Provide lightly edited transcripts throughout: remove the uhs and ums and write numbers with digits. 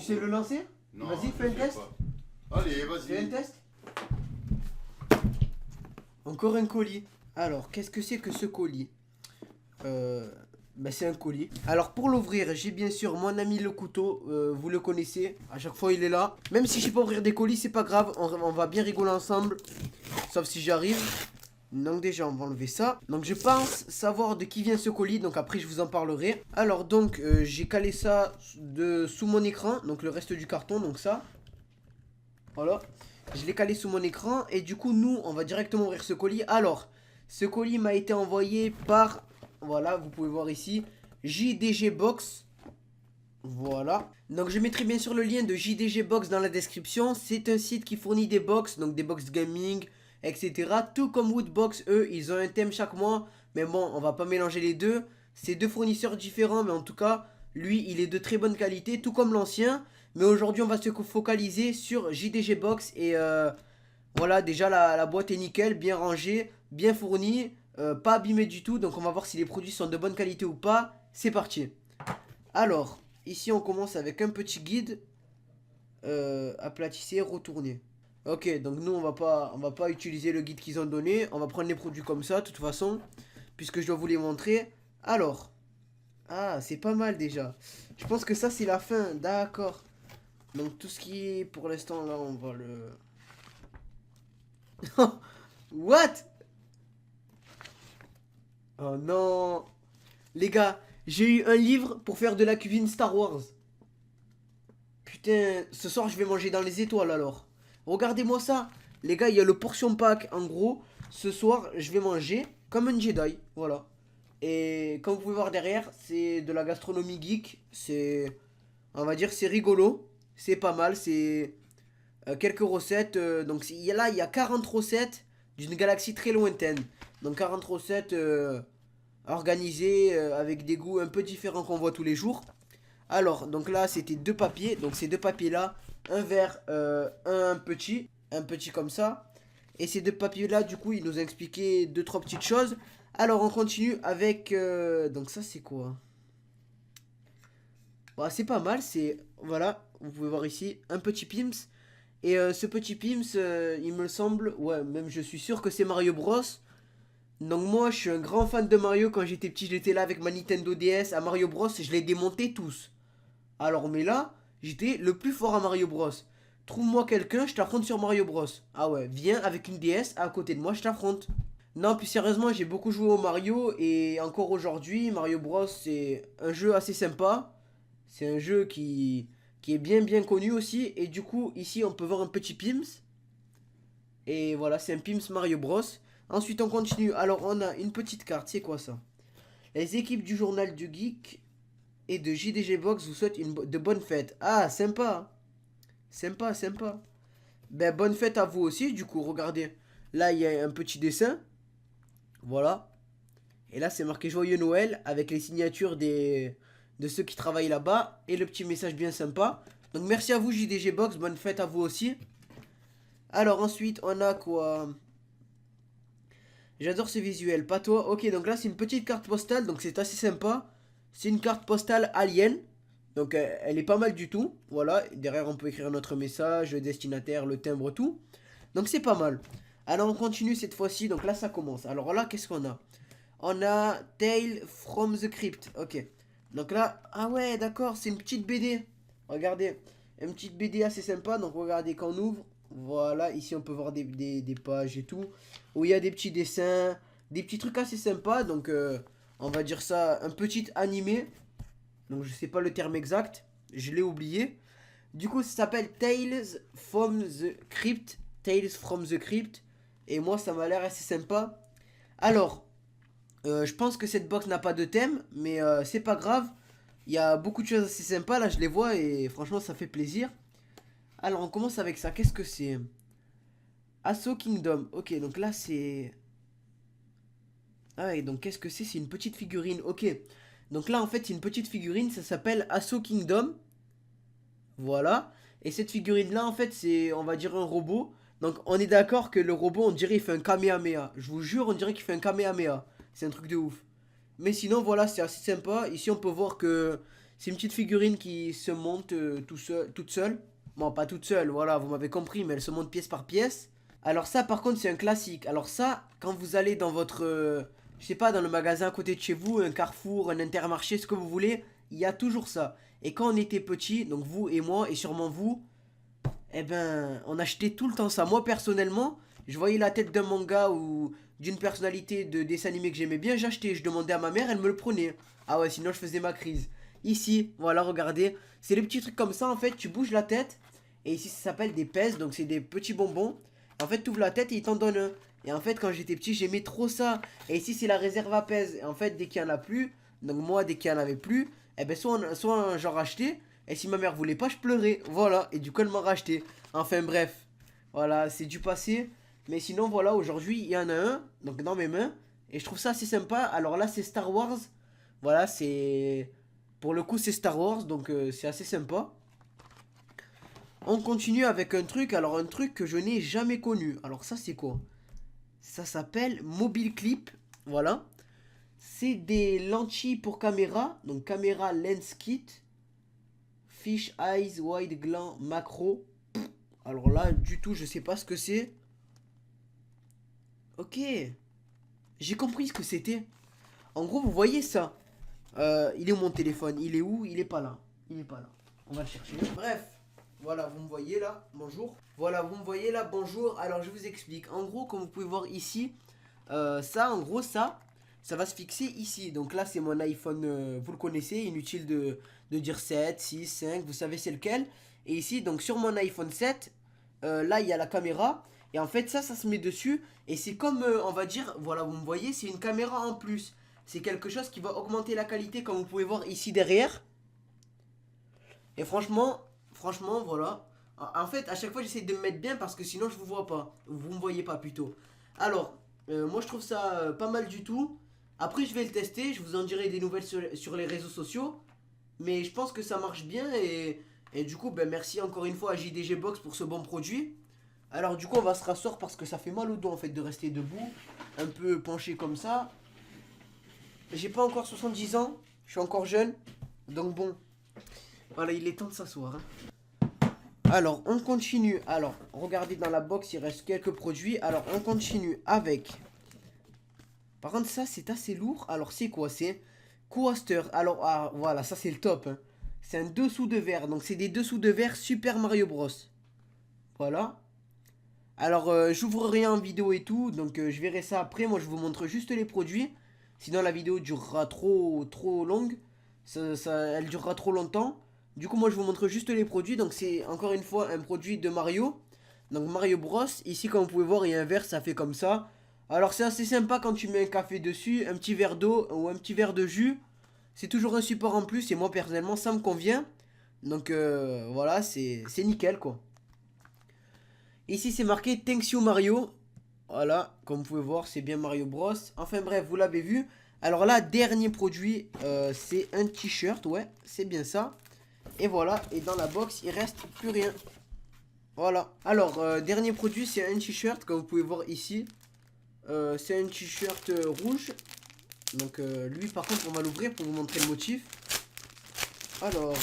sais le lancer? Non, Vas-y, fais un je sais test. pas. Allez, Fais un vas-y. test. Encore un colis. Alors, qu'est-ce que c'est que ce colis? C'est un colis. Alors, pour l'ouvrir, j'ai bien sûr mon ami le couteau. Vous le connaissez. À chaque fois, il est là. Même si je sais pas ouvrir des colis, c'est pas grave. On va bien rigoler ensemble. Sauf si j'arrive. Donc déjà, on va enlever ça. Donc je pense savoir de qui vient ce colis. Donc après, je vous en parlerai. Alors donc, j'ai calé ça sous mon écran. Donc le reste du carton, donc ça. Voilà. Je l'ai calé sous mon écran. Et du coup, nous, on va directement ouvrir ce colis. Alors, ce colis m'a été envoyé par... Voilà, vous pouvez voir ici. JDG Box. Voilà. Donc je mettrai bien sûr le lien de JDG Box dans la description. C'est un site qui fournit des box. Donc des box gaming, etc. Tout comme Woodbox, eux, ils ont un thème chaque mois. Mais bon, on va pas mélanger les deux. C'est deux fournisseurs différents. Mais en tout cas, lui, il est de très bonne qualité. Tout comme l'ancien. Mais aujourd'hui, on va se focaliser sur JDG Box. Et voilà, déjà la boîte est nickel, bien rangée, bien fournie, pas abîmée du tout. Donc on va voir si les produits sont de bonne qualité ou pas. C'est parti. Alors, ici on commence avec un petit guide. Aplatissez, retournez. Ok, donc nous on va pas utiliser le guide qu'ils ont donné. On va prendre les produits comme ça, de toute façon, puisque je dois vous les montrer. Alors, ah, c'est pas mal déjà. Je pense que ça c'est la fin, d'accord. Donc tout ce qui est pour l'instant là, on va le... What? Oh non. Les gars, j'ai eu un livre pour faire de la cuisine Star Wars. Putain, ce soir je vais manger dans les étoiles alors. Regardez-moi ça. Les gars, il y a le portion pack. En gros, ce soir je vais manger comme un Jedi. Voilà. Et comme vous pouvez voir derrière, c'est de la gastronomie geek. C'est, on va dire, c'est rigolo. C'est pas mal. C'est quelques recettes. Donc là, il y a 40 recettes d'une galaxie très lointaine. Donc 40 recettes organisées avec des goûts un peu différents qu'on voit tous les jours. Alors, donc là, c'était deux papiers. Donc ces deux papiers-là, un vert, un petit comme ça. Et ces deux papiers-là, du coup, ils nous ont expliqué deux, trois petites choses. Alors, on continue avec... donc ça, c'est quoi? Bah, c'est pas mal, c'est... Voilà, vous pouvez voir ici, un petit Pims. Et ce petit Pims, il me semble... Ouais, même je suis sûr que c'est Mario Bros. Donc moi, je suis un grand fan de Mario. Quand j'étais petit, j'étais là avec ma Nintendo DS à Mario Bros. Je les démontais tous. Alors, mais là, j'étais le plus fort à Mario Bros. Trouve-moi quelqu'un, je t'affronte sur Mario Bros. Ah ouais, viens avec une DS à côté de moi, je t'affronte. Non, puis sérieusement, j'ai beaucoup joué au Mario et encore aujourd'hui, Mario Bros, c'est un jeu assez sympa. C'est un jeu qui est bien connu aussi. Et du coup, ici, on peut voir un petit Pims. Et voilà, c'est un Pims Mario Bros. Ensuite, on continue. Alors, on a une petite carte. C'est quoi ça? Les équipes du journal du geek et de JDG Box vous souhaitent de bonnes fêtes. Ah, sympa. Sympa, sympa. Ben, bonne fête à vous aussi, du coup, regardez. Là, il y a un petit dessin. Voilà. Et là, c'est marqué Joyeux Noël avec les signatures de ceux qui travaillent là-bas. Et le petit message bien sympa. Donc, merci à vous, JDG Box. Bonne fête à vous aussi. Alors, ensuite, on a quoi? J'adore ce visuel. Pas toi? Ok, donc là, c'est une petite carte postale. Donc, c'est assez sympa. C'est une carte postale alien. Donc elle est pas mal du tout. Voilà, derrière on peut écrire notre message, le destinataire, le timbre, tout. Donc c'est pas mal. Alors on continue cette fois-ci. Donc là ça commence. Alors là qu'est-ce qu'on a? On a Tale from the Crypt. Ok. Donc là, ah ouais d'accord, c'est une petite BD. Regardez, une petite BD assez sympa. Donc regardez quand on ouvre. Voilà, ici on peut voir des pages et tout. Où il y a des petits dessins, des petits trucs assez sympas. Donc on va dire ça, un petit animé. Donc je sais pas le terme exact, je l'ai oublié. Du coup ça s'appelle Tales from the Crypt. Tales from the Crypt. Et moi ça m'a l'air assez sympa. Alors, je pense que cette box n'a pas de thème, mais c'est pas grave. Il y a beaucoup de choses assez sympas, là je les vois et franchement ça fait plaisir. Alors on commence avec ça, qu'est-ce que c'est? Assault Kingdom, ok donc là c'est... Ah ouais donc qu'est-ce que c'est? C'est une petite figurine, ok. Donc là en fait c'est une petite figurine, ça s'appelle Assault Kingdom. Voilà. Et cette figurine là en fait c'est on va dire un robot. Donc on est d'accord que le robot on dirait il fait un Kamehameha. Je vous jure on dirait qu'il fait un Kamehameha. C'est un truc de ouf. Mais sinon voilà c'est assez sympa. Ici on peut voir que C'est une petite figurine qui se monte toute seule. Bon, pas toute seule, voilà, vous m'avez compris, mais elle se monte pièce par pièce. Alors ça, par contre, c'est un classique. Alors ça, quand vous allez dans votre, je sais pas, dans le magasin à côté de chez vous, un Carrefour, un Intermarché, ce que vous voulez, il y a toujours ça. Et quand on était petit, donc vous et moi, et sûrement vous, eh ben, on achetait tout le temps ça. Moi, personnellement, je voyais la tête d'un manga ou d'une personnalité de dessin animé que j'aimais bien, j'achetais. Je demandais à ma mère, elle me le prenait. Ah ouais, sinon je faisais ma crise. Ici, voilà, regardez. C'est des petits trucs comme ça, en fait, tu bouges la tête. Et ici, ça s'appelle des pèses, donc c'est des petits bonbons. En fait, tu ouvres la tête et il t'en donne un. Et en fait, quand j'étais petit, j'aimais trop ça. Et ici, c'est la réserve à pèse. Et en fait, dès qu'il n'y en a plus, donc moi, dès qu'il n'y en avait plus, eh ben, soit j'en rachetais. Et si ma mère voulait pas, je pleurais. Voilà. Et du coup, elle m'a racheté. Enfin, bref. Voilà, c'est du passé. Mais sinon, voilà, aujourd'hui, il y en a un. Donc, dans mes mains. Et je trouve ça assez sympa. Alors là, c'est Star Wars. Voilà, c'est. Pour le coup, c'est Star Wars. Donc, c'est assez sympa. On continue avec un truc. Alors, un truc que je n'ai jamais connu. Alors, ça, c'est quoi? Ça s'appelle Mobile Clip. Voilà. C'est des lentilles pour caméra. Donc, caméra lens kit. Fish eyes, wide gland, macro. Alors là, du tout, je sais pas ce que c'est. Ok. J'ai compris ce que c'était. En gros, vous voyez ça. Il est où mon téléphone? Il est où? Il est pas là. Il est pas là. On va le chercher. Bref. Voilà, vous me voyez là. Bonjour. Voilà, vous me voyez là. Bonjour. Alors, je vous explique. En gros, comme vous pouvez voir ici, ça, en gros, ça va se fixer ici. Donc là, c'est mon iPhone. Vous le connaissez. Inutile de dire 7, 6, 5. Vous savez c'est lequel. Et ici, donc sur mon iPhone 7, là, il y a la caméra. Et en fait, ça se met dessus. Et c'est comme, on va dire, voilà, vous me voyez, c'est une caméra en plus. C'est quelque chose qui va augmenter la qualité, comme vous pouvez voir ici derrière. Et franchement, voilà. En fait, à chaque fois, j'essaie de me mettre bien parce que sinon, je vous vois pas. Vous me voyez pas plutôt. Alors, moi, je trouve ça pas mal du tout. Après, je vais le tester. Je vous en dirai des nouvelles sur les réseaux sociaux. Mais je pense que ça marche bien. Et du coup, ben, merci encore une fois à JDG Box pour ce bon produit. Alors, du coup, on va se rasseoir parce que ça fait mal au dos en fait de rester debout. Un peu penché comme ça. J'ai pas encore 70 ans. Je suis encore jeune. Donc, bon. Voilà, il est temps de s'asseoir. Hein. Alors, on continue. Alors, regardez dans la box, il reste quelques produits. Alors, on continue avec. Par contre, ça, c'est assez lourd. Alors, c'est quoi? C'est Coaster. Alors, ah, voilà, ça, c'est le top. Hein. C'est un dessous de verre. Donc, c'est des dessous de verre Super Mario Bros. Voilà. Alors, j'ouvrerai en vidéo et tout. Donc, je verrai ça après. Moi, je vous montre juste les produits. Sinon, la vidéo durera trop longue. Elle durera trop longtemps. Du coup, moi, je vous montre juste les produits. Donc, c'est encore une fois un produit de Mario. Donc, Mario Bros. Ici, comme vous pouvez voir, il y a un verre, ça fait comme ça. Alors, c'est assez sympa quand tu mets un café dessus, un petit verre d'eau ou un petit verre de jus. C'est toujours un support en plus. Et moi, personnellement, ça me convient. Donc, voilà, c'est nickel, quoi. Ici, c'est marqué Thanks you Mario. Voilà, comme vous pouvez voir, c'est bien Mario Bros. Enfin, bref, vous l'avez vu. Alors là, dernier produit, c'est un t-shirt. Ouais, c'est bien ça. Et voilà, et dans la box, il reste plus rien. Voilà. Alors, dernier produit, c'est un t-shirt, comme vous pouvez voir ici. C'est un t-shirt rouge. Donc, lui, par contre, on va l'ouvrir pour vous montrer le motif. Alors,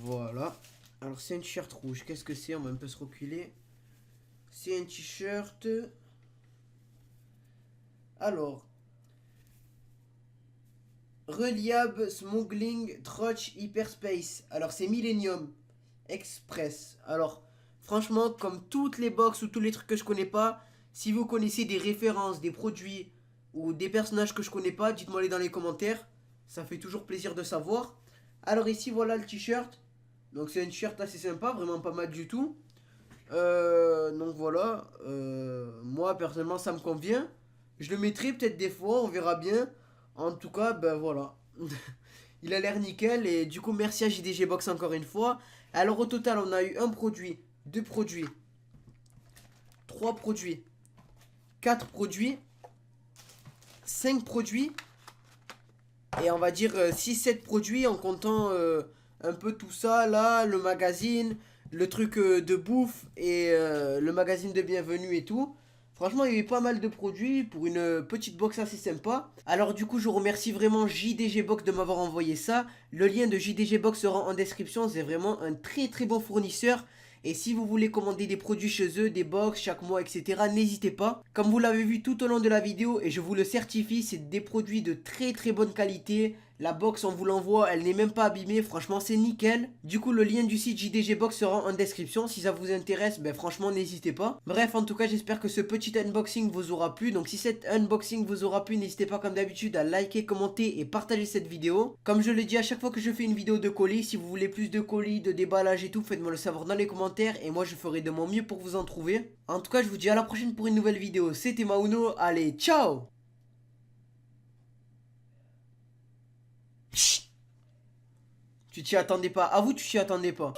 voilà. Alors, c'est un t-shirt rouge. Qu'est-ce que c'est? On va un peu se reculer. C'est un t-shirt. Alors, Reliable Smuggling Trotch Hyperspace. Alors, c'est Millennium Express. Alors, franchement, comme toutes les box ou tous les trucs que je connais pas, si vous connaissez des références, des produits ou des personnages que je connais pas, dites-moi les dans les commentaires. Ça fait toujours plaisir de savoir. Alors, ici, voilà le t-shirt. Donc, c'est un t-shirt assez sympa, vraiment pas mal du tout. Donc voilà, moi personnellement ça me convient. Je le mettrai peut-être des fois, on verra bien. En tout cas, ben voilà. Il a l'air nickel et du coup merci à JDG Box encore une fois. Alors au total on a eu un produit, deux produits, trois produits, quatre produits, cinq produits. Et on va dire 6-7 produits en comptant un peu tout ça là, le magazine, le truc de bouffe et le magazine de bienvenue et tout. Franchement, il y a eu pas mal de produits pour une petite box assez sympa. Alors du coup, je remercie vraiment JDG Box de m'avoir envoyé ça. Le lien de JDG Box sera en description. C'est vraiment un très très bon fournisseur. Et si vous voulez commander des produits chez eux, des box chaque mois, etc., n'hésitez pas. Comme vous l'avez vu tout au long de la vidéo, et je vous le certifie, c'est des produits de très très bonne qualité. La box, on vous l'envoie, elle n'est même pas abîmée, franchement c'est nickel. Du coup, le lien du site JDG Box sera en description. Si ça vous intéresse, ben franchement n'hésitez pas. Bref, en tout cas, j'espère que ce petit unboxing vous aura plu. Donc si cet unboxing vous aura plu, n'hésitez pas comme d'habitude à liker, commenter et partager cette vidéo. Comme je le dis à chaque fois que je fais une vidéo de colis, si vous voulez plus de colis, de déballage et tout, faites-moi le savoir dans les commentaires et moi je ferai de mon mieux pour vous en trouver. En tout cas, je vous dis à la prochaine pour une nouvelle vidéo. C'était Mauno, allez, ciao! Chut. Tu t'y attendais pas. À vous, tu t'y attendais pas.